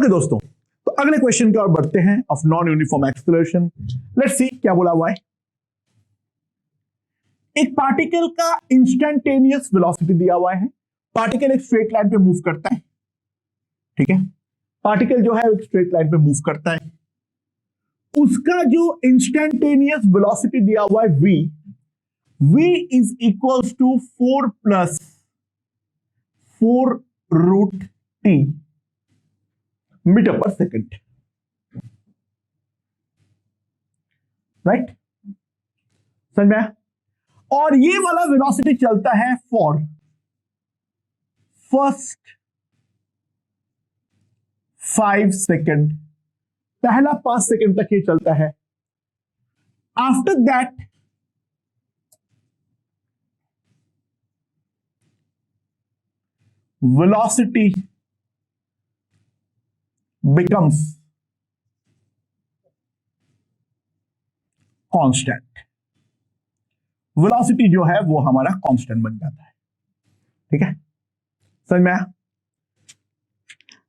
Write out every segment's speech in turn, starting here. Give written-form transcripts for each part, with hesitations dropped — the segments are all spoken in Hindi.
चलिए दोस्तों, तो अगले क्वेश्चन की ओर बढ़ते हैं of non uniform acceleration. Let's see क्या बोला हुआ है। एक पार्टिकल का इंस्टेंटेनियस वेलोसिटी दिया हुआ है। पार्टिकल एक स्ट्रेट लाइन पे मूव करता है, ठीक है। पार्टिकल जो है एक स्ट्रेट लाइन पे मूव करता है। उसका जो इंस्टेंटेनियस वेलोसिटी दिया हुआ है v is equals to 4 plus 4 root t metre पर सेकेंड, राइट। समझ में आया? और ये वाला वेलोसिटी चलता है फॉर फर्स्ट 5 सेकेंड, पहला 5 सेकेंड तक ये चलता है। After that velocity becomes constant। velocity जो है वो हमारा कांस्टेंट बन जाता है, ठीक है। समझ में आया?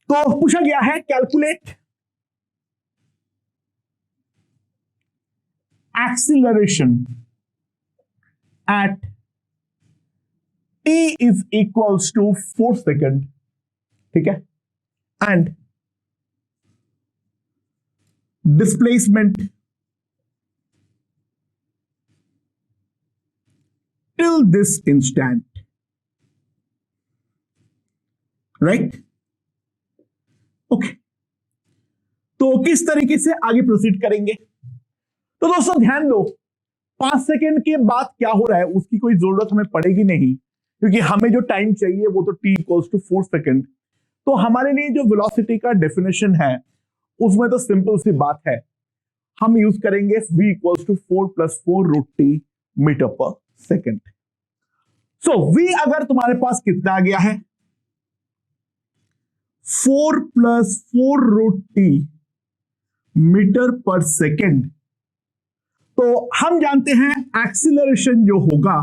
तो पूछा गया है calculate acceleration at t is equals to 4 second, ठीक है, and displacement till this instant, right. Okay, तो किस तरीके से आगे प्रोसीड करेंगे? तो दोस्तों ध्यान दो, 5 सेकेंड के बाद क्या हो रहा है उसकी कोई जरूरत हमें पड़ेगी नहीं, क्योंकि हमें जो टाइम चाहिए वो तो t इक्वल्स टू 4 सेकेंड। तो हमारे लिए जो वेलोसिटी का डेफिनेशन है उसमें तो सिंपल सी बात है, हम यूज करेंगे v equals to 4 plus 4 root t metre पर सेकेंड। सो v अगर तुम्हारे पास कितना आ गया है 4 प्लस 4 रूट t मीटर पर सेकेंड, तो हम जानते हैं एक्सीलरेशन जो होगा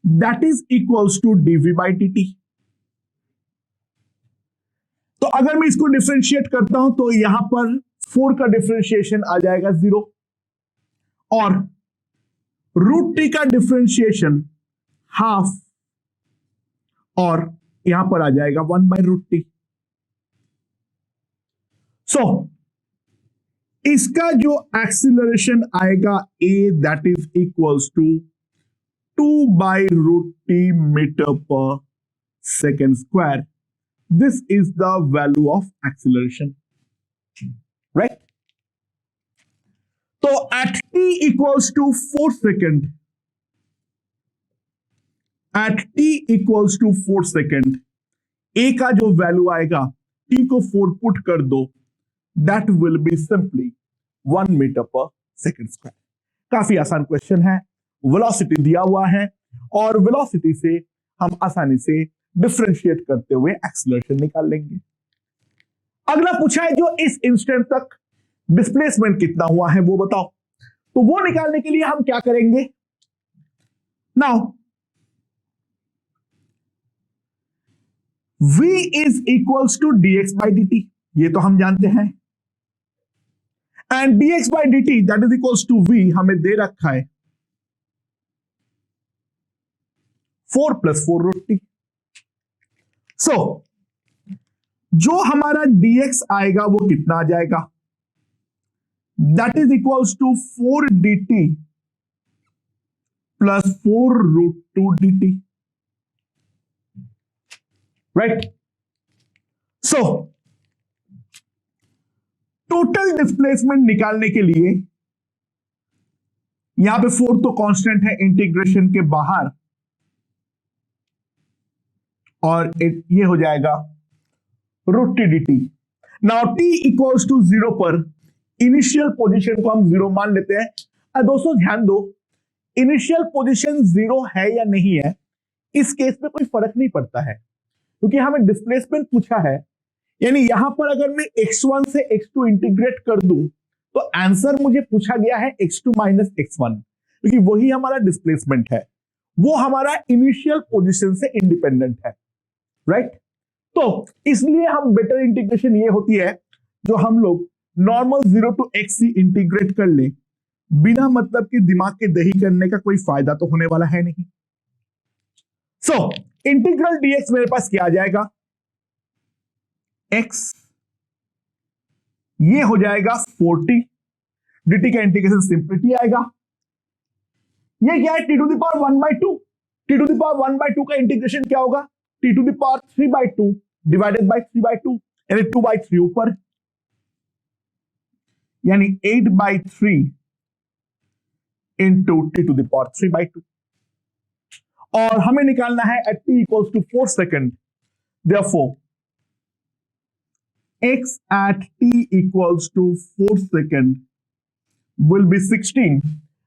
that is equals to dv by dt। तो अगर मैं इसको डिफरेंशिएट करता हूं तो यहां पर 4 का डिफरेंशिएशन आ जाएगा 0 और रूट टी का डिफरेंशिएशन हाफ और यहां पर आ जाएगा 1 बाय रूट टी। सो इसका जो एक्सीलरेशन आएगा a that is equals to 2 by root t meter per second square. This is the value of acceleration, right? So at t equals to 4 second, at t equals to 4 second, a का जो वैल्यू आएगा t को 4 पुट कर दो, that will be simply 1 meter per second square। काफी आसान क्वेश्चन है, वेलोसिटी दिया हुआ है और वेलोसिटी से हम आसानी से डिफरेंशिएट करते हुए एक्सीलरेशन निकाल लेंगे। अगला पूछा है जो इस इंस्टेंट तक डिस्प्लेसमेंट कितना हुआ है वो बताओ। तो वो निकालने के लिए हम क्या करेंगे? Now v is equals to dx by dt, ये तो हम जानते हैं, and dx by dt that is equals to v हमें दे रखा है 4 प्लस 4 रूट टी। सो जो हमारा dx आएगा वो कितना आ जाएगा? That is equals to 4 dt plus 4 root 2 dt, right. So total displacement निकालने के लिए यहां पे 4 तो कांस्टेंट है इंटीग्रेशन के बाहर, और ये हो जाएगा root T D T. Now T equals to 0 पर इनिशियल पोजीशन को हम 0 मान लेते हैं। दोस्तों ध्यान दो, इनिशियल पोजीशन 0 है या नहीं है इस केस में कोई फर्क नहीं पड़ता है, क्योंकि हमें डिस्प्लेसमेंट पूछा है। यानी यहां पर अगर मैं x1 से x2 इंटीग्रेट कर दूं तो आंसर मुझे पूछा गया है x2 माइनस x1, क्योंकि वही हमारा डिस्प्लेसमेंट है, वो हमारा इनिशियल पोजीशन से इंडिपेंडेंट है, राइट। तो इसलिए हम बेटर इंटीग्रेशन ये होती है जो हम लोग नॉर्मल 0 to x से इंटीग्रेट कर ले, बिना मतलब कि दिमाग के दही करने का कोई फायदा तो होने वाला है नहीं। सो इंटीग्रल dx मेरे पास क्या आ जाएगा, x, ये हो जाएगा 40, dt का इंटीग्रेशन सिंपलिटी आएगा। ये क्या है, t to the power 1/2, t to the power 1/2 का इंटीग्रेशन क्या होगा, t to the power 3/2 divided by 3/2, यानी 2/3 ऊपर, यानी 8/3 into t to the power 3/2। और हमें निकालना है at t equals to 4 second, therefore x at t equals to 4 second will be 16.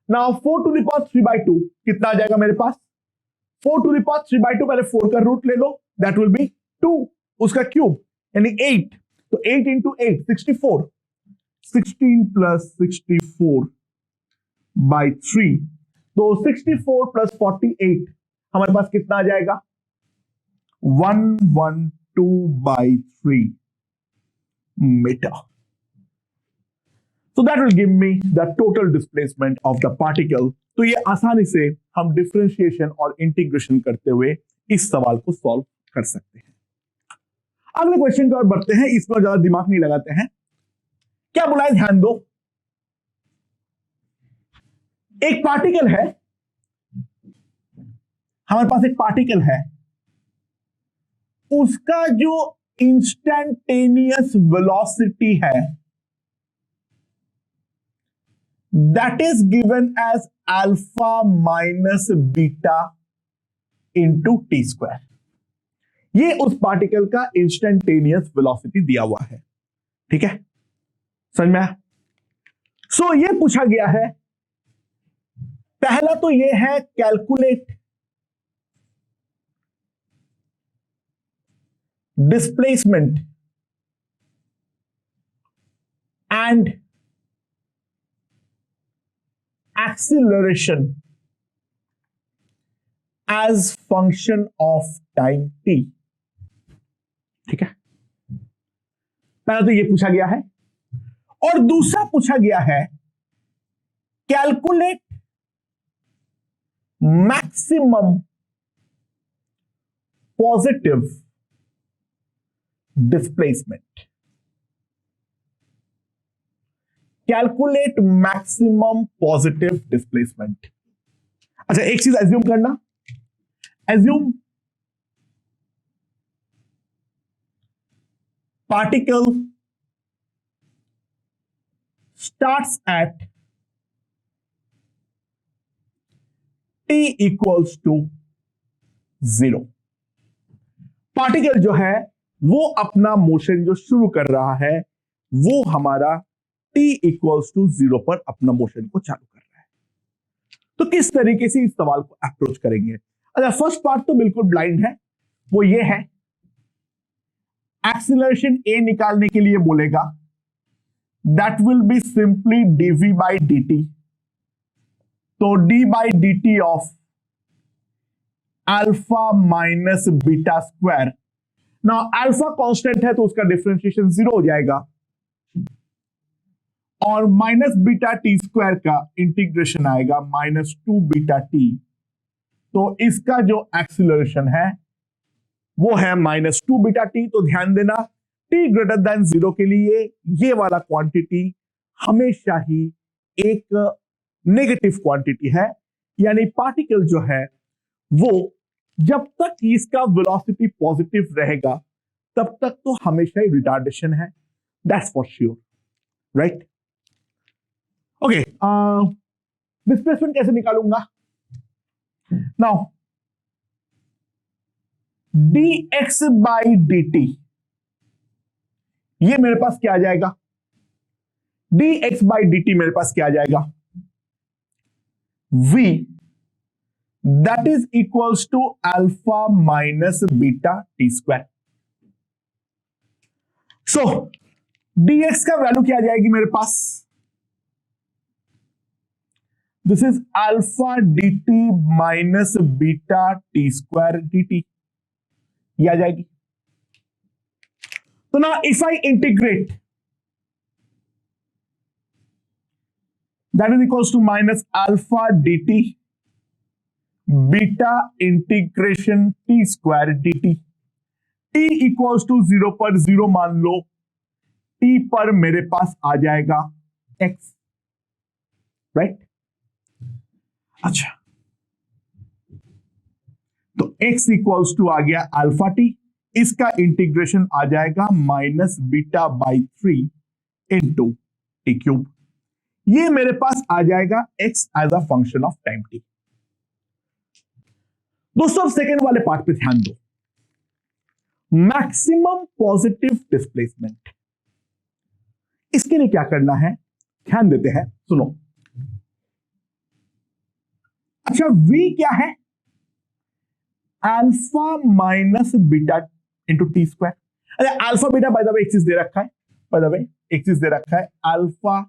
Now 4 to the power 3/2 कितना आ जाएगा मेरे पास, 4 to the power 3/2, पहले 4 का रूट ले लो, that will be 2, उसका क्यूब यानी 8, तो 8 into 8 64, 16 plus 64 by 3, तो 64 plus 48 हमारे पास कितना आ जाएगा, 112/3 meter. So that will give me the total displacement of the particle. तो ये आसानी से हम डिफरेंशिएशन और इंटीग्रेशन करते हुए इस सवाल को सॉल्व कर सकते हैं। अगले क्वेश्चन की ओर बढ़ते हैं, इसमें ज्यादा दिमाग नहीं लगाते हैं। क्या बोला है, ध्यान दो। एक पार्टिकल है, हमारे पास एक पार्टिकल है, उसका जो इंस्टेंटेनियस वेलोसिटी है that is given as alpha minus beta into T square. ये उस पार्टिकल का इंस्टेंटेनियस वेलोसिटी दिया हुआ है, ठीक है, समझ में आया? सो ये पूछा गया है, पहला तो ये है calculate displacement and acceleration as function of time t, ठीक है, पहला तो ये पूछा गया है। और दूसरा पूछा गया है calculate maximum positive displacement, calculate maximum positive displacement. अच्छा एक चीज एज्यूम करना, assume particle starts at t equals to 0। Particle जो है वो अपना मोशन जो शुरू कर रहा है वो हमारा t इक्वल्स टू 0 पर अपना मोशन को चालू कर रहा है। तो किस तरीके से इस सवाल को अप्रोच करेंगे? अच्छा फर्स्ट पार्ट तो बिल्कुल ब्लाइंड है, वो ये है एक्सीलरेशन a निकालने के लिए बोलेगा that will be simply dv by dt, तो d by dt of alpha minus beta square. ना अल्फा कांस्टेंट है तो उसका डिफरेंशिएशन 0 हो जाएगा, और माइनस बीटा टी स्क्वायर का इंटीग्रेशन आएगा -2 बीटा टी, तो इसका जो एक्सीलरेशन है वो है -2 बीटा टी। तो ध्यान देना t ग्रेटर देन 0 के लिए ये वाला क्वांटिटी हमेशा ही एक नेगेटिव क्वांटिटी है, यानी पार्टिकल जो है वो जब तक इसका वेलोसिटी पॉजिटिव रहेगा तब तक तो हमेशा ही रिटार्डेशन है, that's for sure, right? Okay, displacement कैसे निकालूंगा? नाउ dx बाई dt, ये मेरे पास क्या आ जाएगा, dx बाई dt मेरे पास क्या आ जाएगा, v that is equals to alpha minus beta t square. So dx का वैल्यू क्या आ जाएगी मेरे पास, this is alpha dt minus beta t square dt, ये आ जाएगी। तो ना if I integrate, that is equals to minus alpha dt beta integration t square dt, t equals to 0 पर 0 मान लो, t पर मेरे पास आ जाएगा x, राइट? अच्छा, तो x इक्वल्स टू आ गया अल्फा टी, इसका इंटीग्रेशन आ जाएगा minus beta by 3 into T cube, ये मेरे पास आ जाएगा x as a function of time t। दोस्तों सेकेंड वाले पार्ट पे ध्यान दो, मैक्सिमम पॉजिटिव डिस्प्लेसमेंट। इसके लिए क्या करना है, ध्यान देते हैं, सुनो। अच्छा, v क्या है, alpha minus beta into T square. अरे alpha beta by the way एक चीज दे रखा है, बाय द वे एक चीज दे रखा है, alpha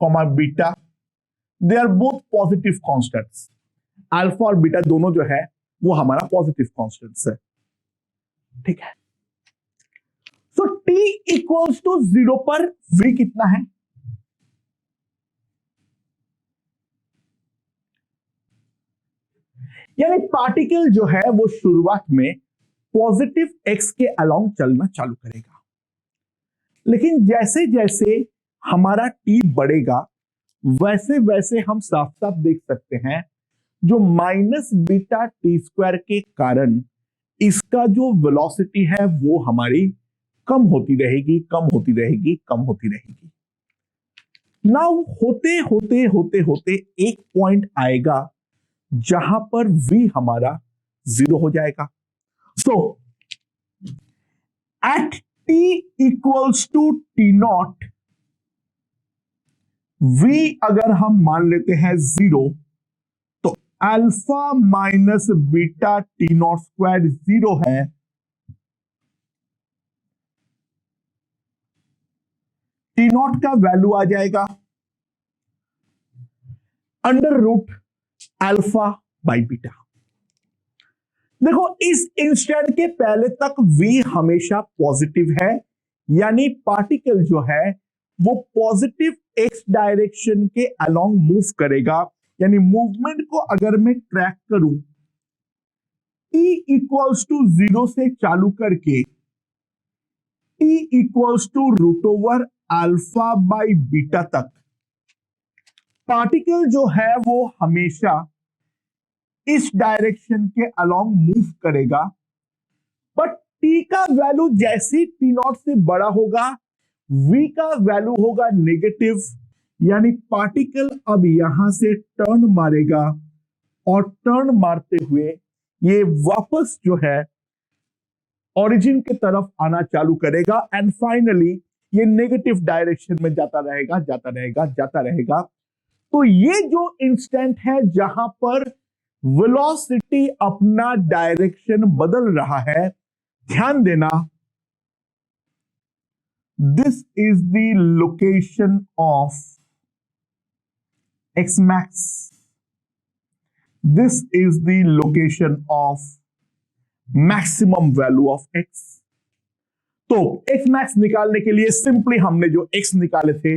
comma beta, they are both positive constants. Alpha और बीटा दोनों जो है वो हमारा पॉजिटिव कॉन्स्टेंट्स है, ठीक है। सो t इक्वल्स टू 0 पर v कितना है, यानी पार्टिकल जो है वो शुरुआत में पॉजिटिव x के अलोंग चलना चालू करेगा, लेकिन जैसे जैसे हमारा t बढ़ेगा वैसे वैसे हम साफ साफ देख सकते हैं जो माइनस बीटा टी स्क्वायर के कारण इसका जो वेलोसिटी है वो हमारी कम होती रहेगी, कम होती रहेगी, कम होती रहेगी। नाउ होते होते होते होते एक पॉइंट आएगा जहां पर v हमारा 0 हो जाएगा। So at t equals to T naught, v अगर हम मान लेते हैं 0, तो alpha minus beta T naught square 0 है, टी नॉट का वैल्यू आ जाएगा under root alpha by beta. देखो इस इंस्टेंट के पहले तक v हमेशा पॉजिटिव है, यानी पार्टिकल जो है वो पॉजिटिव x डायरेक्शन के अलोंग मूव करेगा, यानी मूवमेंट को अगर मैं ट्रैक करूं t इक्वल्स टू 0 से चालू करके t equals to root over alpha by beta तक, पार्टिकल जो है वो हमेशा इस डायरेक्शन के अलोंग मूव करेगा, बट t का वैल्यू जैसे t नॉट से बड़ा होगा v का वैल्यू होगा नेगेटिव, यानी पार्टिकल अब यहां से टर्न मारेगा और टर्न मारते हुए ये वापस जो है ओरिजिन की तरफ आना चालू करेगा एंड फाइनली ये नेगेटिव डायरेक्शन में जाता रहेगा, जाता रहेगा, जाता रहेगा। तो ये जो इंस्टेंट है जहां पर वेलोसिटी अपना डायरेक्शन बदल रहा है, ध्यान देना, this is the location of x max, this is the location of maximum value of x। तो x max निकालने के लिए सिंपली हमने जो x निकाले थे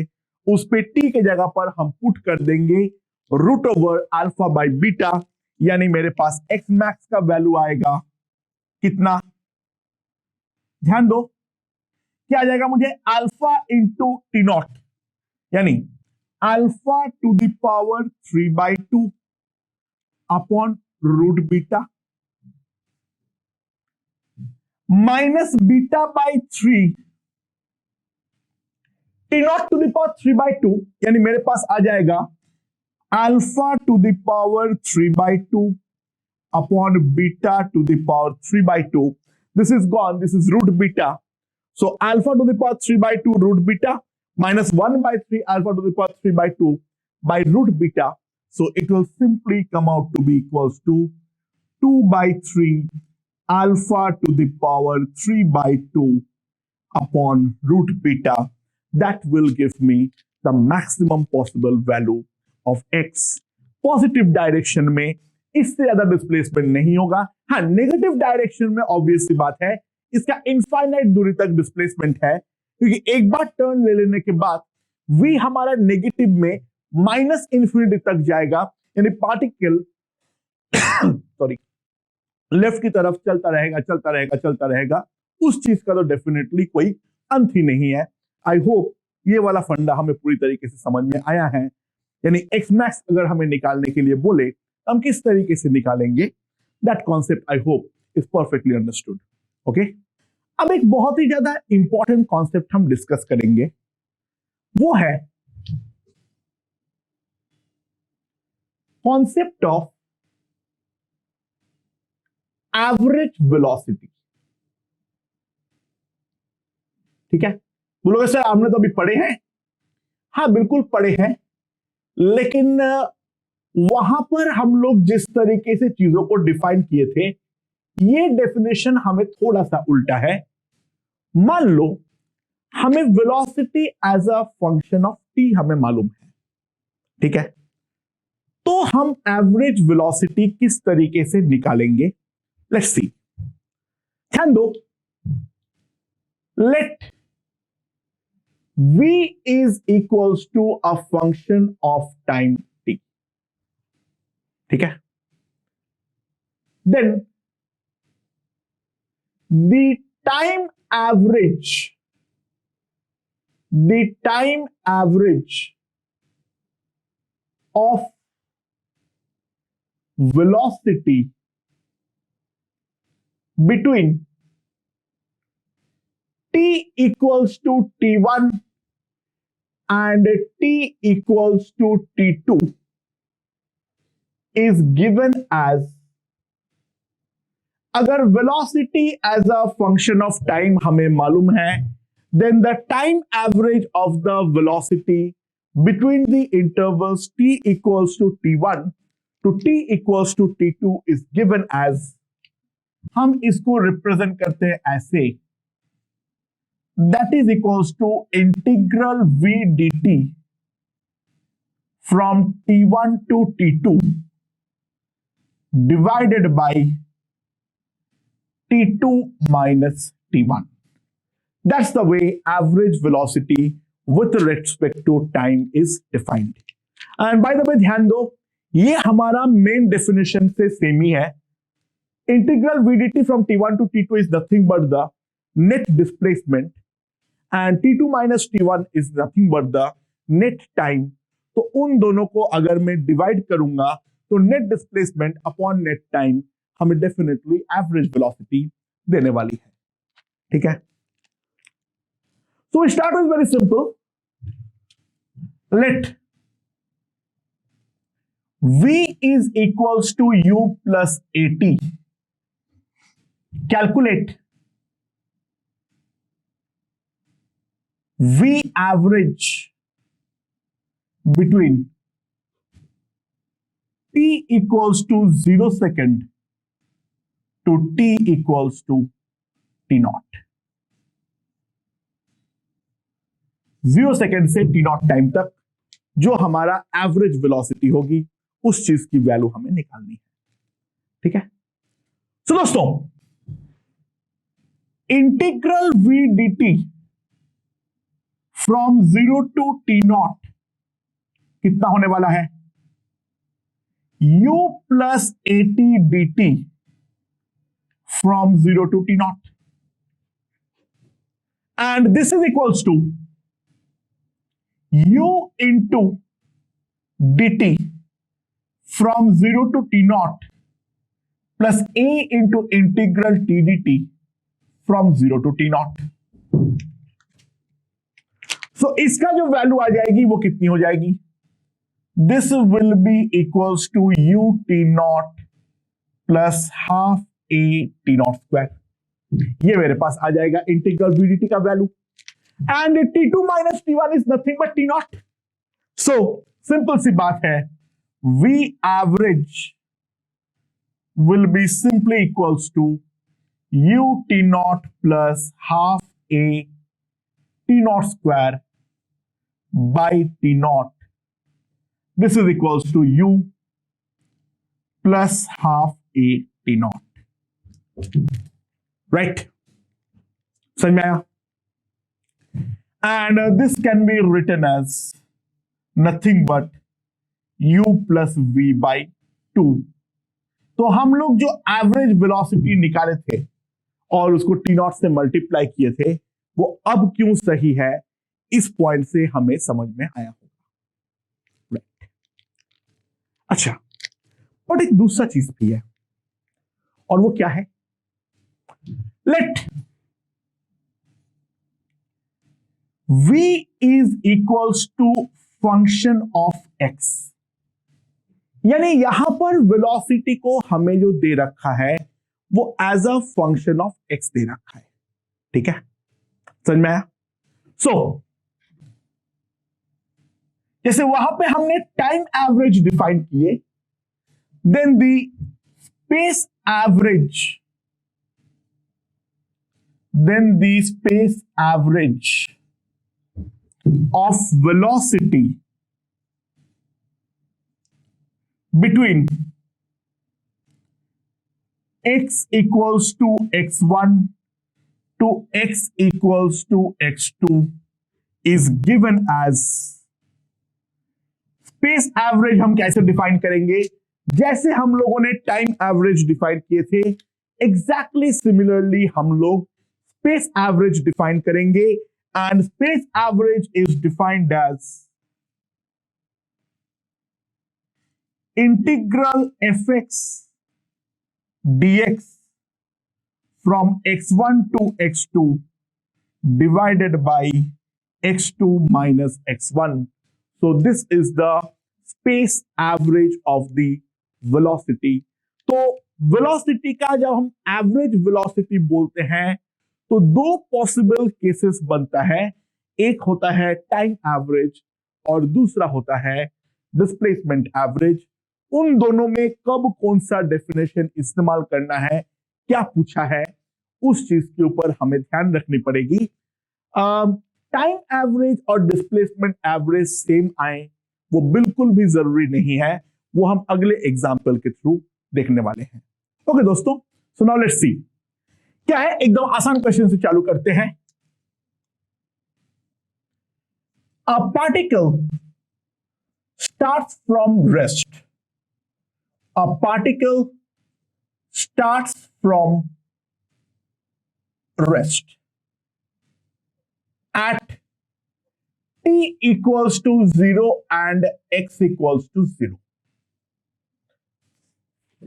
उस पे t के जगह पर हम पुट कर देंगे root over alpha by beta, यानी मेरे पास x max का वैल्यू आएगा कितना, ध्यान दो क्या आ जाएगा मुझे, अल्फा इंटू टी नॉट, यानी alpha to the power 3/2 upon root beta minus beta by 3 t naught to the power 3/2, यानी मेरे पास आ जाएगा alpha to the power 3/2 upon beta to the power 3/2। This is gone, this is root beta, so alpha to the power 3/2 root beta minus 1/3 alpha to the power 3/2 by root beta, so it will simply come out to be equals to 2/3 alpha to the power 3/2 upon root beta. That will give me the maximum possible value of x। Positive direction में इससे ज्यादा डिस्प्लेसमेंट नहीं होगा। हाँ, नेगेटिव डायरेक्शन में ऑब्वियस सी बात है इसका इनफाइनाइट दूरी तक डिस्प्लेसमेंट है, क्योंकि एक बार टर्न ले लेने के बाद v हमारा नेगेटिव में माइनस इंफिनिटी तक जाएगा, यानी पार्टिकल सॉरी लेफ्ट की तरफ चलता रहेगा चलता रहेगा चलता रहेगा। उस चीज का तो डेफिनेटली कोई अंत ही नहीं है। आई होप ये वाला फंडा हमें पूरी तरीके से समझ में आया है। यानी एक्स मैक्स अगर हमें निकालने के लिए बोले हम किस तरीके से निकालेंगे, that concept I hope is perfectly understood. Okay, अब एक बहुत ही ज्यादा इंपॉर्टेंट कॉन्सेप्ट हम डिस्कस करेंगे, वो है कॉन्सेप्ट ऑफ एवरेज वेलोसिटी। ठीक है, बोलोगे सर आपने तो अभी पढ़े हैं। हाँ बिल्कुल पढ़े हैं, लेकिन वहां पर हम लोग जिस तरीके से चीजों को डिफाइन किए थे, ये डेफिनेशन हमें थोड़ा सा उल्टा है। मान लो हमें velocity as a function of t हमें मालूम है, ठीक है, तो हम एवरेज वेलोसिटी किस तरीके से निकालेंगे, लेट्स सी। ध्यान दो, late v is equals to a function of time t, ठीक है, then the time average of velocity between t equals to t1 and t equals to t2 is given as, अगर velocity as a function of time हमें मालूम है, then the time average of the velocity between the intervals t equals to t1 to t equals to t2 is given as, हम इसको रिप्रेजेंट करते हैं ऐसे, that is equals to integral v dt from t1 to t2 divided by t2 minus t1. That's the way average velocity with respect to time is defined. And by the way ध्यान दो, ये हमारा मेन डेफिनेशन से सेम ही है। Integral v dt from t1 to t2 is nothing but the net displacement and t2 minus t1 is nothing but the net time। तो उन दोनों को अगर मैं डिवाइड करूंगा तो net displacement upon net time हमें डेफिनेटली एवरेज वेलोसिटी देने वाली है। ठीक है, so start with very simple, let v is equals to u plus at, calculate v average between t equals to 0 second to t equals to t naught, 0 second से t naught टाइम तक जो हमारा एवरेज वेलोसिटी होगी उस चीज की वैल्यू हमें निकालनी है। ठीक है, सो दोस्तों integral v dt from 0 to t naught कितना होने वाला है, u plus at dt from 0 to t naught, and this is equals to u into dt from 0 to t naught plus a into integral t dt from 0 to t naught। so इसका जो वैल्यू आ जाएगी वो कितनी हो जाएगी, this will be equals to u t naught plus half a t naught square। ये मेरे पास आ जाएगा इंटीग्रल v dt का value, and t2 minus t1 is nothing but t naught। so simple सी बात है, v average will be simply equals to u t naught plus half a t naught square by t naught, this is equals to u plus half a t naught, right? समझ में आया? And this can be written as nothing but u plus v by two. तो हम लोग जो एवरेज वेलोसिटी निकाले थे और उसको टी नॉट से मल्टीप्लाई किए थे, वो अब क्यों सही है, इस पॉइंट से हमें समझ में आया होगा। राइट। अच्छा, और एक दूसरा चीज भी है, और वो क्या है? Let v is equals to function of x, यानी यहां पर वेलोसिटी को हमें जो दे रखा है वो as a function of x दे रखा है। ठीक है, समझ में आया? सो जैसे वहां पे हमने टाइम एवरेज डिफाइन किए, then the space average, then the space average of velocity between x equals to x1 to x equals to x2 is given as space average. हम कैसे डिफाइन करेंगे? जैसे हम लोगों ने टाइम एवरेज डिफाइन किए थे, एग्जैक्टली सिमिलरली हम लोग स्पेस एवरेज डिफाइन करेंगे, and space average is defined as integral fx dx from x1 to x2 divided by x2 minus x1. So this is the space average of the velocity. तो वेलोसिटी का जब हम एवरेज वेलोसिटी बोलते हैं तो दो पॉसिबल केसेस बनता है, एक होता है टाइम एवरेज और दूसरा होता है डिस्प्लेसमेंट एवरेज। उन दोनों में कब कौन सा डेफिनेशन इस्तेमाल करना है, क्या पूछा है, उस चीज के ऊपर हमें ध्यान रखनी पड़ेगी। टाइम एवरेज और डिस्प्लेसमेंट एवरेज सेम आए वो बिल्कुल भी जरूरी नहीं है, वो हम अगले एग्जाम्पल के थ्रू देखने वाले हैं। ओके दोस्तों, सो नाउ लेट्स सी क्या है। एकदम आसान क्वेश्चन से चालू करते हैं। A particle starts from rest, a particle starts from rest at t equals to 0 and x equals to 0।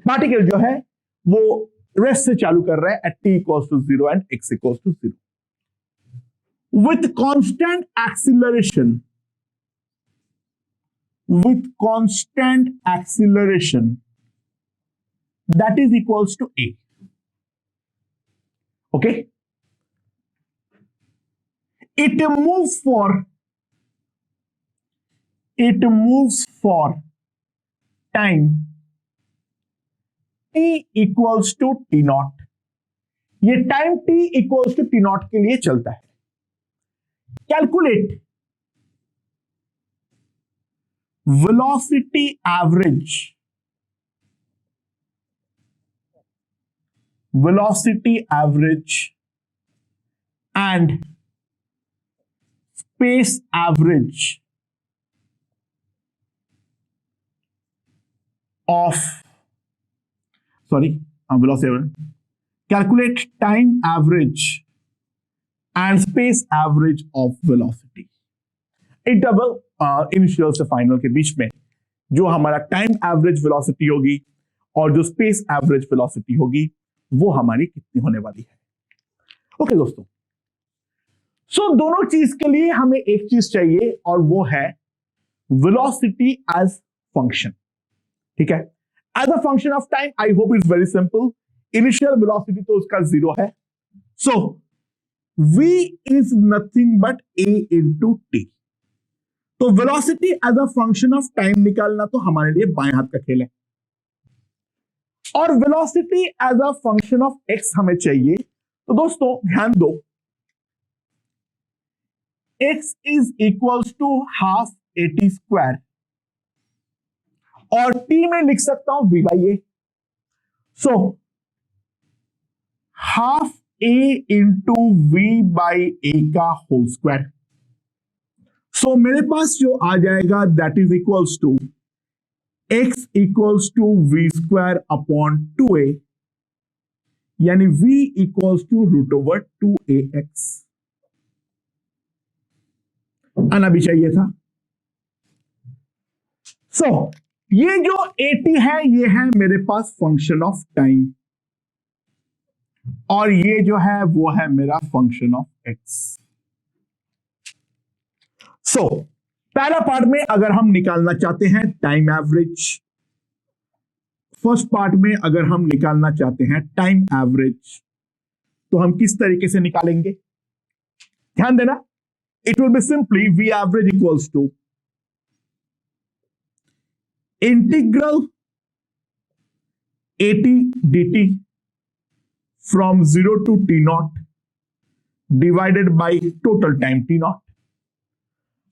Particle जो है वो रेस्ट से चालू कर रहा है at t equals to 0 and x equals to 0 with constant acceleration, with constant acceleration that is equals to a। okay, it moves for time t equals to t naught। ये time t equals to t naught के लिए चलता है। Calculate velocity average, velocity average and space average of velocity average. Calculate time average and space average of velocity। Interval initial से फाइनल के बीच में जो हमारा टाइम एवरेज वेलोसिटी होगी और जो स्पेस एवरेज वेलोसिटी होगी वो हमारी कितनी होने वाली है। ओके दोस्तों, सो दोनों चीज के लिए हमें एक चीज चाहिए और वो है वेलोसिटी एज फंक्शन। ठीक है, as a function of time I hope it's very simple. Initial velocity तो उसका 0 है, so v is nothing but a into T. तो velocity as a function of time निकालना तो हमारे लिए बाएं हाथ का खेल है, और velocity as a function of x हमें चाहिए। तो दोस्तों ध्यान दो, x is equals to half at square और t में लिख सकता हूं v by a। So half A into V by A का होल स्क्वायर। सो मेरे पास जो आ जाएगा that is equals to X equals to V square upon 2a, यानी v equals to root over 2ax। आना भी चाहिए था। सो ये जो 80 है ये है मेरे पास फंक्शन ऑफ टाइम, और ये जो है वो है मेरा फंक्शन ऑफ एक्स। सो पहला पार्ट में अगर हम निकालना चाहते हैं टाइम एवरेज, फर्स्ट पार्ट में अगर हम निकालना चाहते हैं टाइम एवरेज, तो हम किस तरीके से निकालेंगे? ध्यान देना, it will be simply v average equals to integral 80 dt from 0 to t0 divided by total time t0।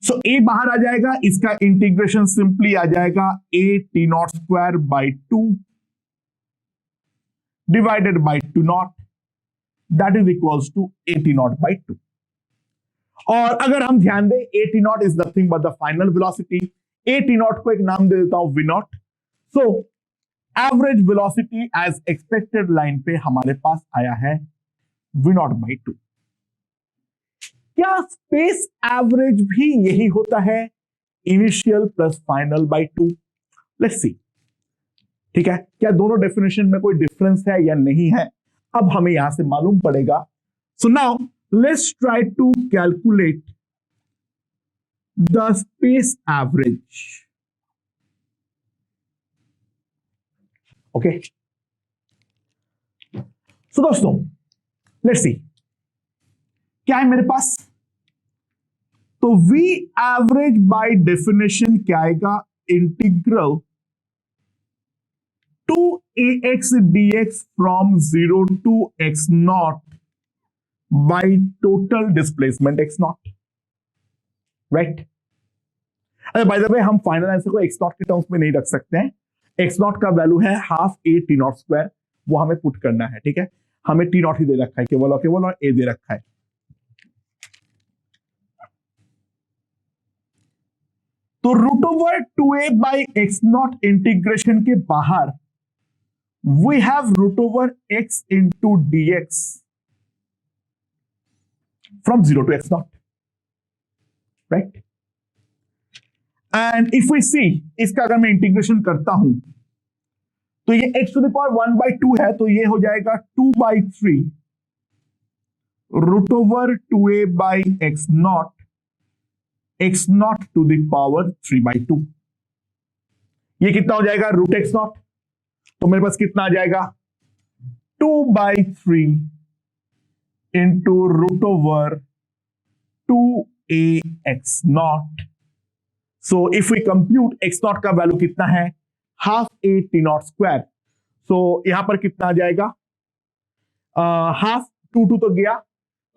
So a बाहर आ जाएगा, इसका इंटीग्रेशन सिंपली आ जाएगा a t0 square by 2 divided by t0, that is equals to a t0 by 2। और अगर हम ध्यान दें a t0 is nothing but the final velocity, a t0 को एक नाम दे देता हूं v0। So average velocity as expected line पे हमारे पास आया है v0 बाई 2। क्या स्पेस एवरेज भी यही होता है, initial plus final by 2? Let's see. ठीक है, क्या दोनों डेफिनेशन में कोई डिफरेंस है या नहीं है, अब हमें यहां से मालूम पड़ेगा। So now let's try to calculate the space average. Okay, so दोस्तों लेट्स सी क्या है मेरे पास। तो v एवरेज बाय डेफिनेशन क्या आएगा, integral 2ax dx from 0 to x0 by total displacement x0, right. अरे बाय द वे हम फाइनल आंसर को x0 के टर्म्स में नहीं रख सकते हैं, x0 का वैल्यू है हाफ a t0 स्क्वायर, वो हमें पुट करना है। ठीक है, हमें t0 ही दे रखा है केवल और केवल, और a दे रखा है। तो root over 2a by x0 integration के बाहर we have root over x into dx from 0 to x0, right. And if we see, इसका अगर मैं इंटीग्रेशन करता हूं तो ये x to the power 1 by 2 है, तो ये हो जाएगा 2 by 3 root over 2a by x0 to the power 3 by 2। ये कितना हो जाएगा, रूट x0। तो मेरे पास कितना आ जाएगा, 2 by 3 into root over 2ax0। So if we compute x0 का वैल्यू कितना है, हाफ a t0 स्क्वायर। सो यहां पर कितना आ जाएगा, हाफ 2 तो गया,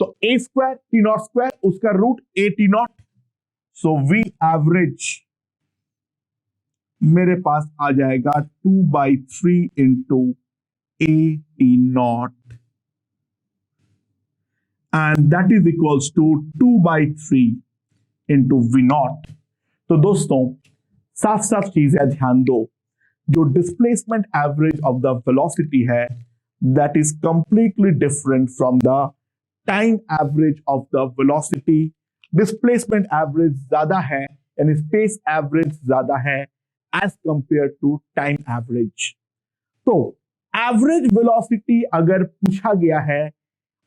तो a स्क्वायर t0 स्क्वायर उसका root a t0। So v average मेरे पास आ जाएगा 2 by 3 into a t0 and that is equals to 2 by 3 into v0। तो दोस्तों साफ साफ चीज है, ध्यान दो, जो displacement average of the velocity है that is completely different from the time average of the velocity. Displacement average ज्यादा है, यानी स्पेस एवरेज ज्यादा है as compare to time average. तो एवरेज वेलोसिटी अगर पूछा गया है,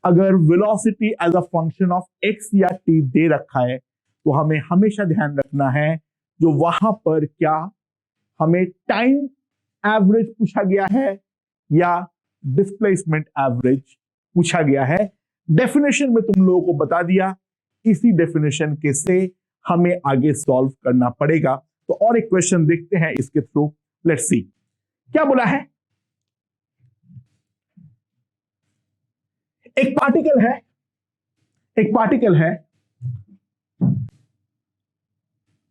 अगर velocity as a function of X या टी दे रखा है, तो हमें हमेशा ध्यान रखना है जो वहां पर क्या हमें टाइम एवरेज पूछा गया है या डिस्प्लेसमेंट एवरेज पूछा गया है। डेफिनेशन में तुम लोगों को बता दिया, इसी डेफिनेशन के से हमें आगे सॉल्व करना पड़ेगा। तो और एक क्वेश्चन देखते हैं इसके थ्रू, लेट्स सी क्या बोला है। एक पार्टिकल है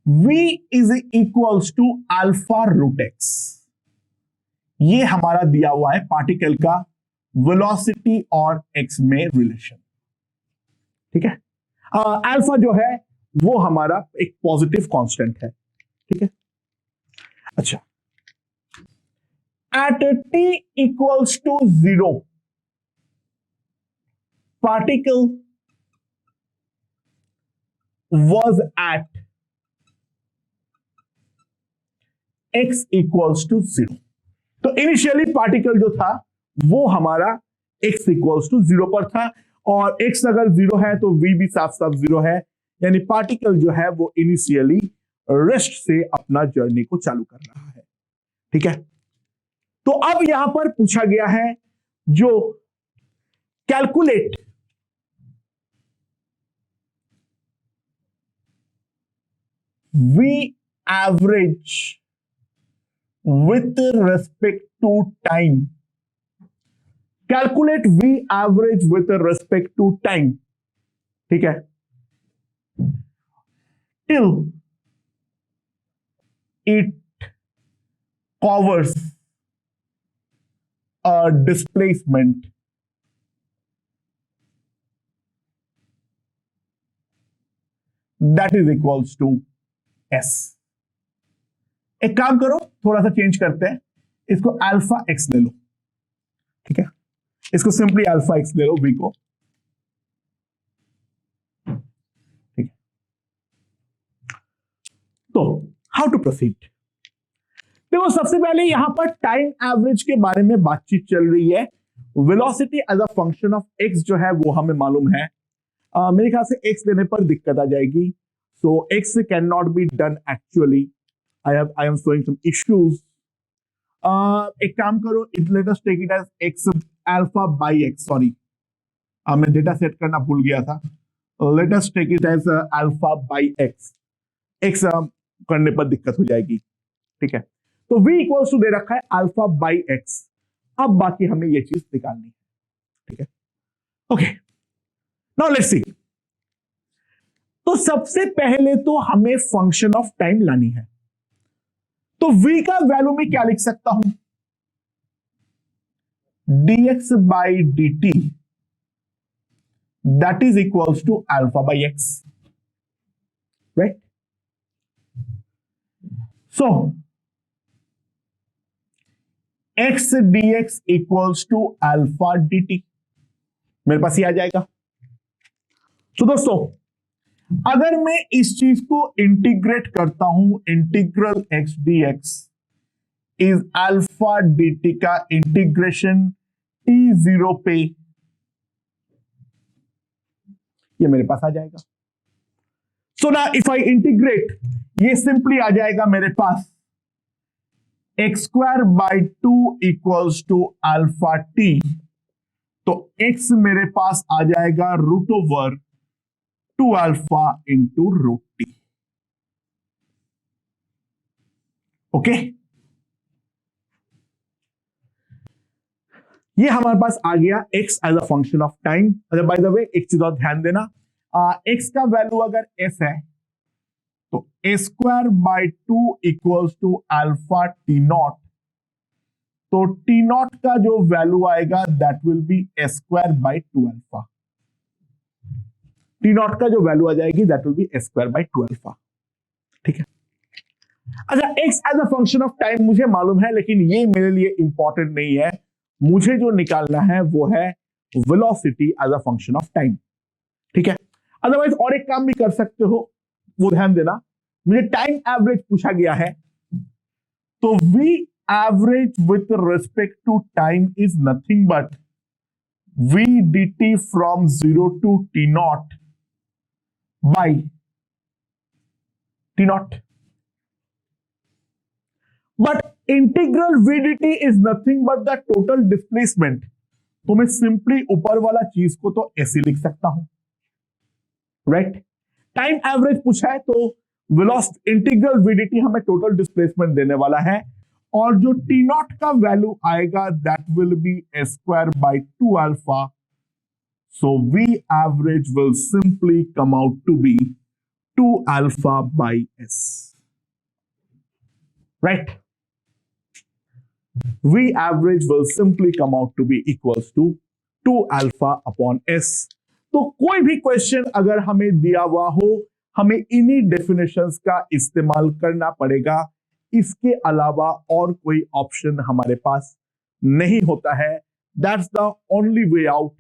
v is equals to alpha root x. ये हमारा दिया हुआ है पार्टिकल का वेलोसिटी और एक्स में रिलेशन। ठीक है, अल्फा जो है वो हमारा एक पॉजिटिव कांस्टेंट है। ठीक है, अच्छा, at t equals to 0 particle was at x equals to 0। तो इनिशियली पार्टिकल जो था वो हमारा x इक्वल्स टू 0 पर था, और x अगर 0 है तो v भी साफ साफ 0 है, यानी पार्टिकल जो है वो इनिशियली रेस्ट से अपना जर्नी को चालू कर रहा है। ठीक है, तो अब यहां पर पूछा गया है जो calculate v average with respect to time, calculate v average with respect to time। ठीक है, till it covers a displacement that is equals to s। एक काम करो, थोड़ा सा चेंज करते हैं, इसको अल्फा एक्स ले लो। ठीक है, इसको सिंपली अल्फा एक्स ले लो v को। ठीक है, तो हाउ टू प्रोसीड। देखो, सबसे पहले यहां पर टाइम एवरेज के बारे में बातचीत चल रही है। Velocity as a function of x जो है वो हमें मालूम है। मेरे ख्याल से एक्स लेने पर दिक्कत आ जाएगी, so X can not be done actually. I am showing some issues. एक काम करो, let us take it as x alpha by x. Sorry, मैं डेटा सेट करना भूल गया था। Let us take it as alpha by x. x करने पर दिक्कत हो जाएगी। ठीक है, तो v इक्वल्स टू दे रखा है अल्फा बाई x। अब बाकी हमें ये चीज निकालनी है। ठीक है, ओके, नाउ लेट्स सी। तो सबसे पहले तो हमें फंक्शन ऑफ टाइम लानी है। तो v का वैल्यू में क्या लिख सकता हूं, dx by d t that is equals to alpha by x, right. So x dx equals to alpha D t, मेरे पास ये आ जाएगा। तो दोस्तों, अगर मैं इस चीज को इंटीग्रेट करता हूं, integral x dx is alpha D T का इंटीग्रेशन t0 पे, ये मेरे पास आ जाएगा। सो ना इफ आई इंटीग्रेट, ये सिंपली आ जाएगा मेरे पास X square by 2 equals to alpha T. तो x मेरे पास आ जाएगा root over 2 alpha into root T. Okay, ये हमारे पास आ गया x as a function of time. अच्छा, बाय द वे एक चीज और ध्यान देना, x का वैल्यू अगर s है तो a square by 2 equals to alpha t naught. तो टी नॉट का जो वैल्यू आएगा that will be a square by 2 alpha. T naught का जो वैल्यू आ जाएगी that will be a square by 2 alpha. ठीक है, अच्छा, x as a function of time मुझे मालूम है, लेकिन ये मेरे लिए इंपॉर्टेंट नहीं है। मुझे जो निकालना है वो है velocity as a function of time. ठीक है, अदरवाइज और एक काम भी कर सकते हो, वो ध्यान देना। मुझे टाइम एवरेज पूछा गया है, तो v average with respect to time is nothing but v dt from 0 to t naught by t naught. But integral v dt is nothing but the total displacement. तो मैं सिंपली ऊपर वाला चीज को तो ऐसे लिख सकता हूं, राइट। टाइम एवरेज पूछा है तो वेलोसिटी इंटीग्रल v dt हमें टोटल डिस्प्लेसमेंट देने वाला है, और जो t नॉट का वैल्यू आएगा that will be a square by 2 alpha. So v average will simply come out to be 2 alpha by s, right. V average will simply come out to be equals to 2 alpha upon S। तो कोई भी क्वेश्चन अगर हमें दिया हुआ हो, हमें इन्हीं डेफिनेशंस का इस्तेमाल करना पड़ेगा, इसके अलावा और कोई ऑप्शन हमारे पास नहीं होता है। That's the only way out.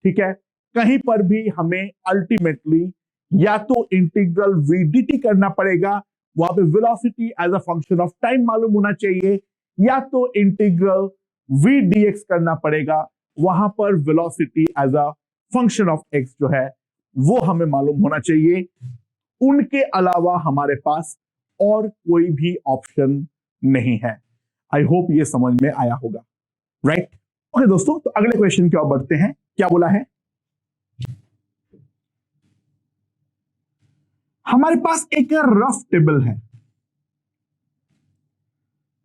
ठीक है, कहीं पर भी हमें अल्टीमेटली या तो इंटीग्रल वीडीटी करना पड़ेगा, वहां पे velocity as a function of time मालूम होना चाहिए, या तो इंटीग्रल वी डीएक्स करना पड़ेगा, वहां पर velocity as a function of x जो है वो हमें मालूम होना चाहिए। उनके अलावा हमारे पास और कोई भी ऑप्शन नहीं है। आई होप ये समझ में आया होगा, राइट? ओके दोस्तों, तो अगले क्वेश्चन की ओर बढ़ते हैं। क्या बोला है? हमारे पास एक रफ टेबल है।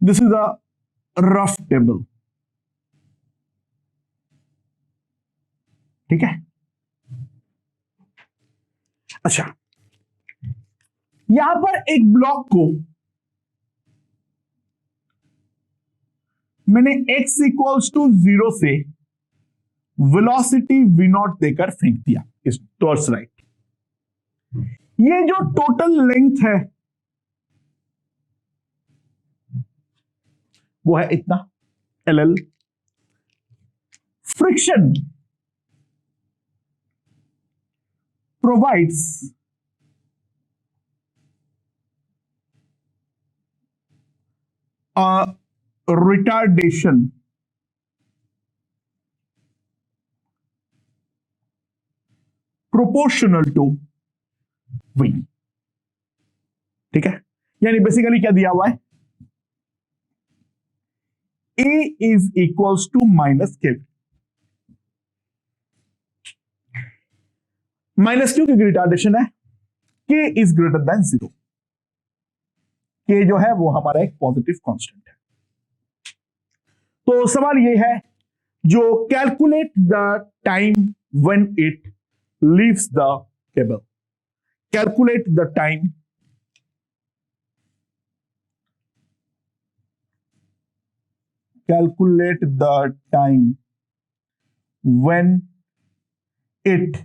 This is a rough table. ठीक है, अच्छा, यहां पर एक ब्लॉक को मैंने x इक्वल्स टू 0 से वेलोसिटी v0 देकर फेंक दिया इस टॉर्च राइट। ये जो टोटल लेंथ है वो है इतना LL। Friction provides a retardation proportional to v। ठीक है, यानी बेसिकली क्या दिया हुआ है? A is equals to minus K। Minus क्यों? क्योंकि रिटार्डेशन है। K is greater than 0। K जो है वो हमारा एक पॉजिटिव कांस्टेंट है। तो सवाल ये है, जो calculate the time when it leaves the table. Calculate the time when it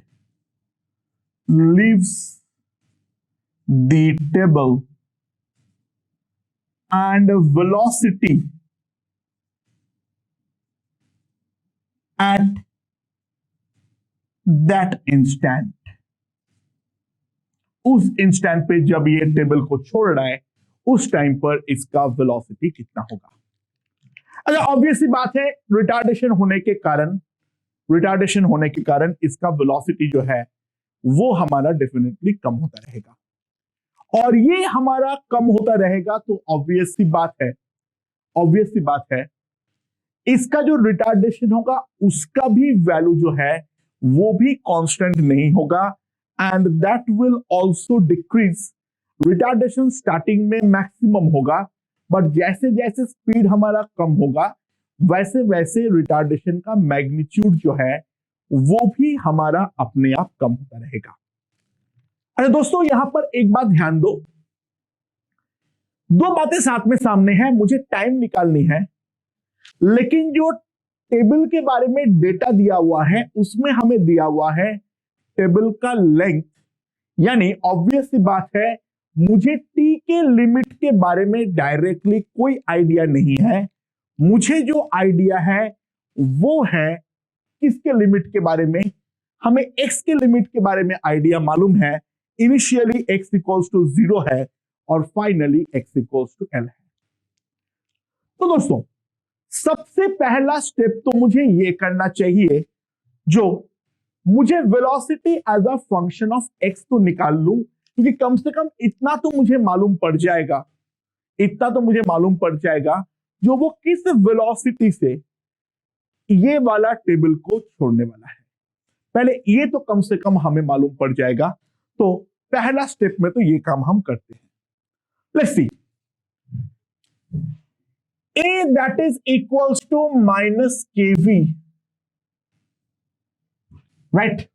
leaves the table and velocity at that instant। उस इंस्टेंट पे जब ये टेबल को छोड़ रहा है, उस टाइम पर इसका वेलोसिटी कितना होगा। अच्छा, ऑब्वियस सी बात है, रिटार्डेशन होने के कारण इसका वेलोसिटी जो है वो हमारा डेफिनेटली कम होता रहेगा। और ये हमारा कम होता रहेगा तो ऑब्वियस सी बात है इसका जो रिटार्डेशन होगा उसका भी वैल्यू जो है वो भी कांस्टेंट नहीं होगा, and that will also decrease. Retardation starting में मैक्सिमम होगा, बट जैसे जैसे स्पीड हमारा कम होगा वैसे वैसे रिटार्डेशन का मैग्नीट्यूड जो है वो भी हमारा अपने आप कम होता रहेगा। अरे दोस्तों, यहां पर एक बात ध्यान दो, दो बातें साथ में सामने हैं। मुझे टाइम निकालनी है, लेकिन जो टेबल के बारे में डेटा दिया हुआ है उसमें हमें दिया हुआ है टेबल का लेंथ। यानी ऑब्वियस सी बात है, मुझे टी के लिमिट के बारे में डायरेक्टली कोई आइडिया नहीं है। मुझे जो आइडिया है वो है किसके लिमिट के बारे में? हमें एक्स के लिमिट के बारे में आइडिया मालूम है। इनिशियली एक्स इक्वल्स टू 0 है और finally x equals to l है। तो दोस्तों, सबसे पहला स्टेप तो मुझे ये करना चाहिए, जो मुझे velocity as a function of x तो निकाल लूं, क्योंकि कम से कम इतना तो मुझे मालूम पड़ जाएगा जो वो किस वेलोसिटी से ये वाला टेबल को छोड़ने वाला है। पहले ये तो कम से कम हमें मालूम पड़ जाएगा। तो पहला स्टेप में तो ये काम हम करते हैं। Let's see, A that is equals to minus kV, right?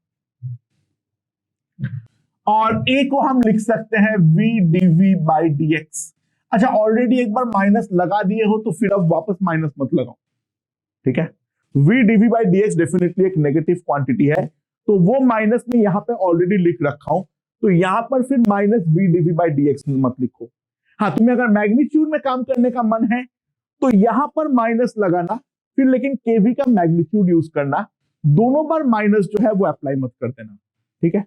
और A को हम लिख सकते हैं V dV by dx। अच्छा, ऑलरेडी एक बार माइनस लगा दिए हो तो फिर अब वापस माइनस मत लगाओ, ठीक है। v dv by dx definitely एक नेगेटिव क्वांटिटी है, तो वो माइनस में यहां पे ऑलरेडी लिख रखा हूं, तो यहां पर फिर minus v dv by dx मत लिखो। हाँ, तुम्हें अगर मैग्नीट्यूड में काम करने का मन है तो यहां पर माइनस लगाना, फिर लेकिन केवी का मैग्नीट्यूड यूज करना, दोनों बार माइनस जो है वो अप्लाई मत कर देना, ठीक है।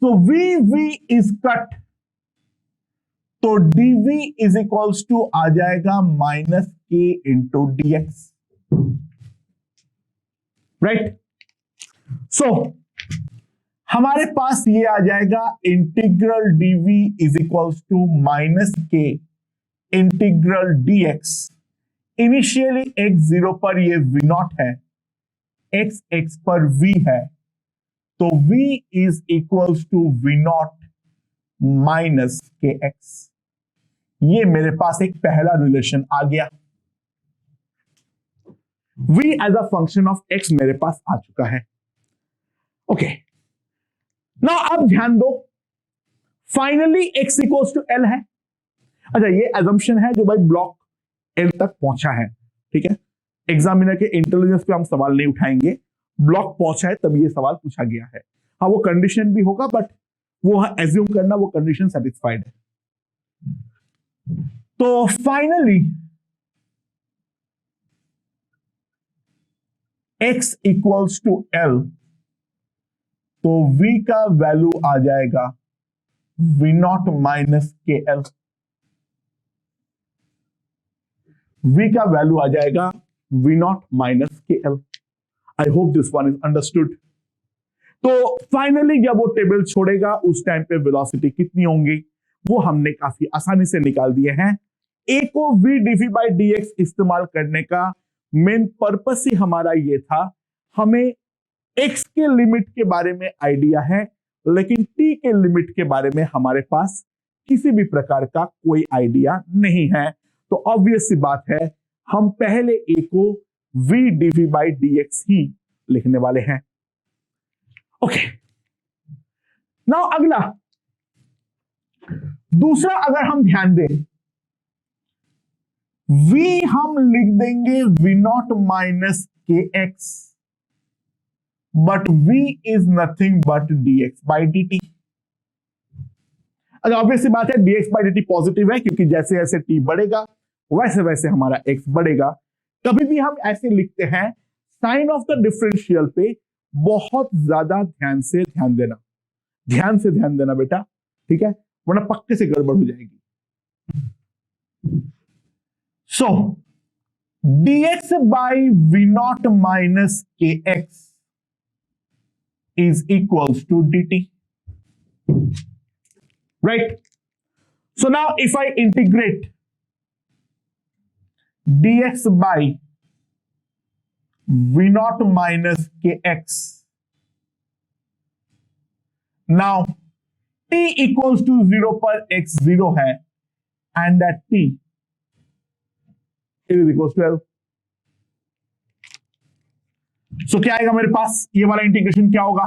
तो v इज कट, तो dv इज इक्वल्स टू आ जाएगा minus k into d x, right. So हमारे पास ये आ जाएगा integral dv is equals to minus k integral dx। Initially x 0 पर ये v नॉट है, x पर v है, तो v is equals to v naught minus के एक्स। ये मेरे पास एक पहला रिलेशन आ गया, v as a function of x मेरे पास आ चुका है। ओके, नाउ अब ध्यान दो, finally x equals to l है। अच्छा, ये एजम्पशन है जो भाई ब्लॉक l तक पहुंचा है, ठीक है। एग्जामिनर के इंटेलिजेंस पे हम सवाल नहीं उठाएंगे, ब्लॉक पहुंचा है तब ये सवाल पूछा गया है। हाँ, वो कंडीशन भी होगा, बट वो एज्यूम करना वो कंडीशन सेटिस्फाइड है। तो finally x equals to l, तो v का वैल्यू आ जाएगा v naught minus k l. v का वैल्यू आ जाएगा v naught minus k l. I hope this one is understood. तो फाइनली जब वो टेबल छोड़ेगा उस टाइम पे वेलोसिटी कितनी होंगी वो हमने काफी आसानी से निकाल दिए हैं। a को v dv बाई dx इस्तेमाल करने का मेन पर्पस ही हमारा ये था, हमें x के लिमिट के बारे में आइडिया है, लेकिन t के लिमिट के बारे में हमारे पास किसी भी प्रकार का कोई आइडिया नहीं है। तो ऑब्वियस सी बात है, हम पहले a को v dv बाई dx ही लिखने वाले हैं। ओके, नाउ अगला दूसरा अगर हम ध्यान दें, v हम लिख देंगे v नॉट माइनस के x, but v is nothing but dx by dt। अच्छा, ऑब्वियस सी बात है dx बाई dt पॉजिटिव है, क्योंकि जैसे जैसे t बढ़ेगा वैसे वैसे हमारा x बढ़ेगा। कभी भी हम ऐसे लिखते हैं, साइन ऑफ द डिफरेंशियल पे बहुत ज्यादा ध्यान से ध्यान देना बेटा, ठीक है, वरना पक्के से गड़बड़ हो जाएगी। सो dx by v naught minus के x is equals to dt, right? So now if I integrate dx by v naught minus kx, now t equals to 0 पर x 0 है, and that t is equals to L. सो क्या आएगा मेरे पास, ये वाला इंटीग्रेशन क्या होगा,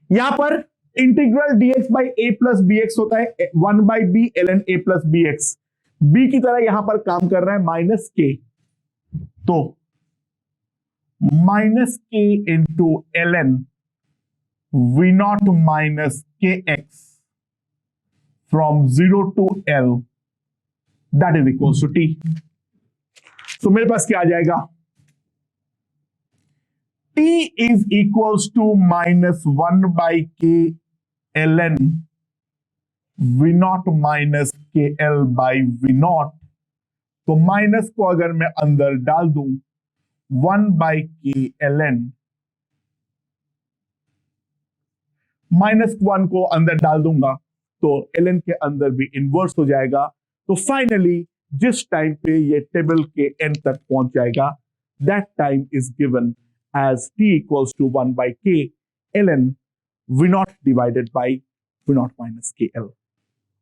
यहां पर integral dx by a plus bx होता है 1 by b ln a plus bx, b की तरह यहां पर काम कर रहा है माइनस k, तो minus k into ln v naught minus के X from 0 to l, that is equal to t। सो मेरे पास क्या आ जाएगा, t is equals to minus 1 by k ln v naught minus k l by v naught। तो माइनस को अगर मैं अंदर डाल दूं 1 by k ln, माइनस 1 को अंदर डाल दूंगा तो ln के अंदर भी इनवर्स हो जाएगा। तो फाइनली जिस टाइम पे ये टेबल के एंड तक पहुंच जाएगा, that time is given as t equals to 1 by k ln v naught divided by v naught minus k l।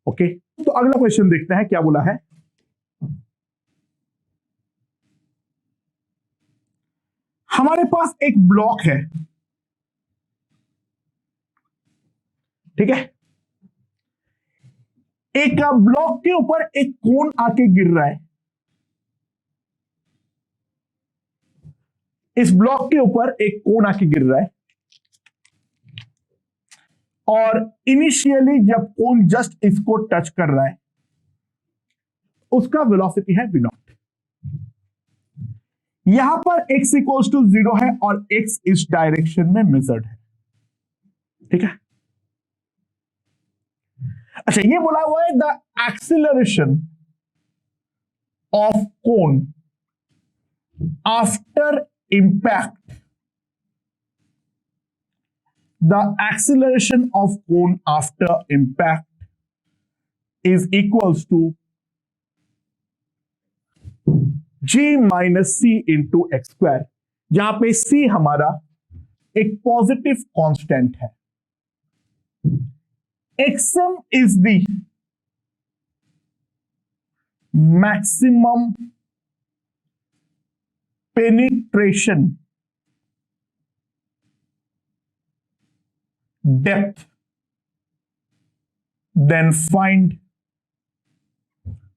Okay, तो अगला क्वेश्चन देखते हैं क्या बोला है। हमारे पास एक ब्लॉक है, ठीक है, एक ब्लॉक के ऊपर एक कोन आके गिर रहा है, इस ब्लॉक के ऊपर एक कोन आके गिर रहा है, और इनिशियली जब कोन जस्ट इसको टच कर रहा है, उसका वेलोसिटी है v0। यहां पर x इक्वल्स टू 0 है और x इस डायरेक्शन में मेजर्ड है, ठीक है। अच्छा, ये बोला हुआ है the acceleration of cone after impact, the acceleration of cone after impact is equals to g minus c into x square, जहां पे c हमारा एक पॉजिटिव कांस्टेंट है, xm is the maximum penetration depth, then find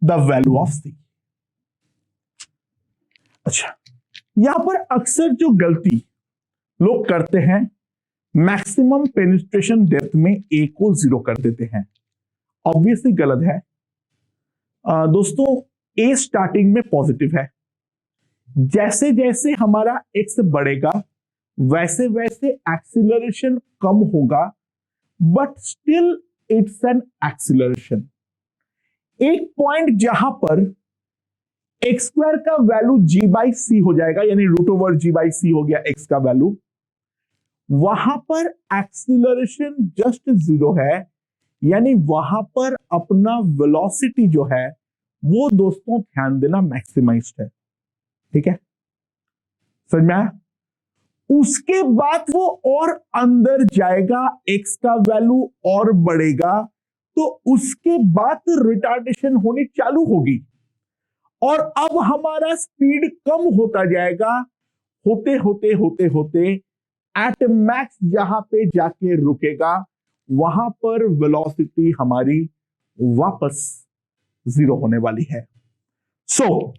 the value of c। अच्छा, यहां पर अक्सर जो गलती लोग करते हैं, मैक्सिमम पेनिट्रेशन डेप्थ में a को 0 कर देते हैं। ऑब्वियसली गलत है दोस्तों। a स्टार्टिंग में पॉजिटिव है, जैसे जैसे हमारा x बढ़ेगा वैसे वैसे एक्सीलरेशन कम होगा, but still it's an acceleration. एक पॉइंट जहां पर एक्स स्क्वायर का वैल्यू g बाई सी हो जाएगा, यानी रूट ओवर g बाई सी हो गया x का वैल्यू, वहां पर एक्सीलरेशन जस्ट 0 है, यानी वहां पर अपना वेलोसिटी जो है वो दोस्तों ध्यान देना मैक्सिमाइज्ड है, ठीक है, समझ में आया। उसके बाद वो और अंदर जाएगा, x का वैल्यू और बढ़ेगा, तो उसके बाद रिटार्डेशन होनी चालू होगी, और अब हमारा स्पीड कम होता जाएगा, होते होते होते होते एट मैक्स जहां पे जाके रुकेगा, वहां पर वेलोसिटी हमारी वापस 0 होने वाली है। सो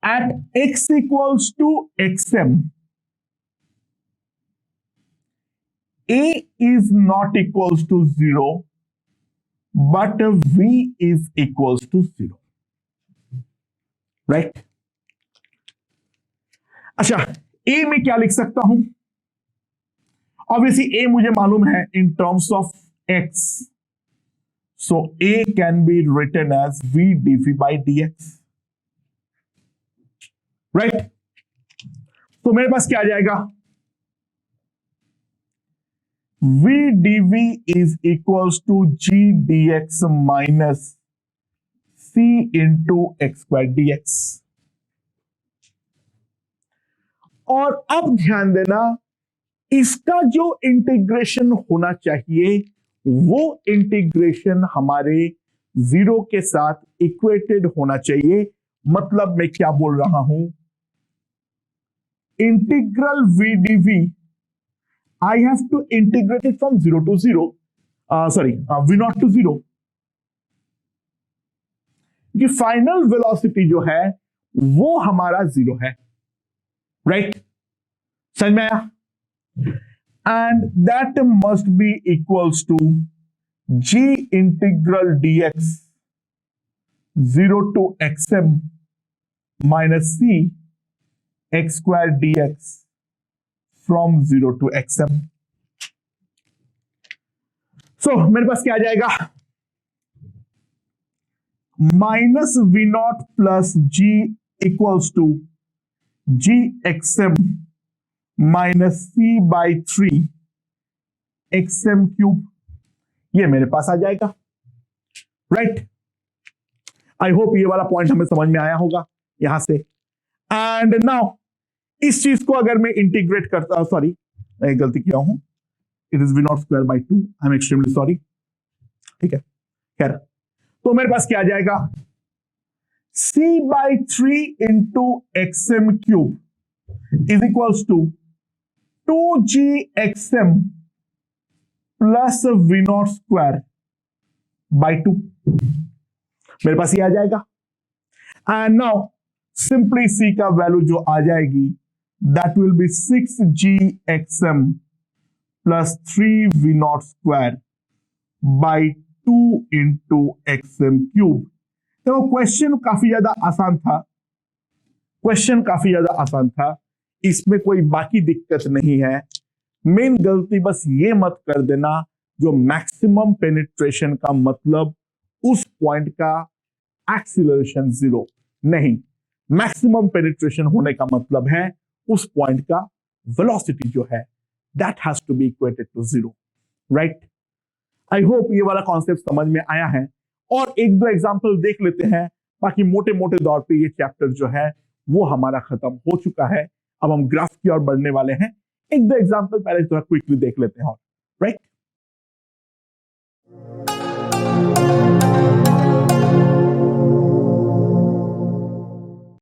at x equals to xm, a is not equals to 0, but v is equals to 0, right? अच्छा, a में क्या लिख सकता हूं? ऑब्वियसली a मुझे मालूम है in terms of x, so a can be written as v dv by dx, right तो मेरे पास क्या आ जाएगा, v dv is equals to g dx minus c into x square dx। और अब ध्यान देना, इसका जो इंटीग्रेशन होना चाहिए वो इंटीग्रेशन हमारे 0 के साथ इक्वेटेड होना चाहिए। मतलब मैं क्या बोल रहा हूं, integral v dv, I have to integrate it from 0 to 0, v0 to 0, कि फाइनल वेलोसिटी जो है वो हमारा 0 है, राइट? समझ में आया? And that must be equals to g integral dx 0 to xm minus c x square dx from 0 to xm। सो मेरे पास क्या आ जाएगा, minus v naught plus g equals to g x m minus c by 3 x m cube, ये मेरे पास आ जाएगा, राइट? आई होप ये वाला पॉइंट हमें समझ में आया होगा यहां से। एंड नाउ इस चीज को अगर मैं इंटीग्रेट करता, सॉरी मैं गलती किया हूं, it is v naught square by 2, I am extremely sorry, ठीक है, खैर। तो मेरे पास क्या आ जाएगा, c by 3 into x m cube is equals to 2g x m plus v naught square by 2, मेरे पास ये आ जाएगा। एंड नाउ सिंपली सी का वैल्यू जो आ जाएगी that will B 6gxm plus 3v0 square by 2 into x m cube. तो क्वेश्चन काफी ज्यादा आसान था, क्वेश्चन काफी ज्यादा आसान था, इसमें कोई बाकी दिक्कत नहीं है। मेन गलती बस ये मत कर देना जो मैक्सिमम पेनिट्रेशन का मतलब उस पॉइंट का एक्सीलरेशन 0 नहीं, मैक्सिमम पेनिट्रेशन होने का मतलब है उस पॉइंट का वेलोसिटी जो है that has to be equated to 0, right. I hope ये वाला कॉन्सेप्ट समझ में आया है। और एक दो एग्जांपल देख लेते हैं, बाकी मोटे मोटे तौर पे ये चैप्टर जो है वो हमारा खत्म हो चुका है। अब हम ग्राफ की ओर बढ़ने वाले हैं। एक दो एग्जांपल पहले थोड़ा क्विकली देख लेते हैं, राइट।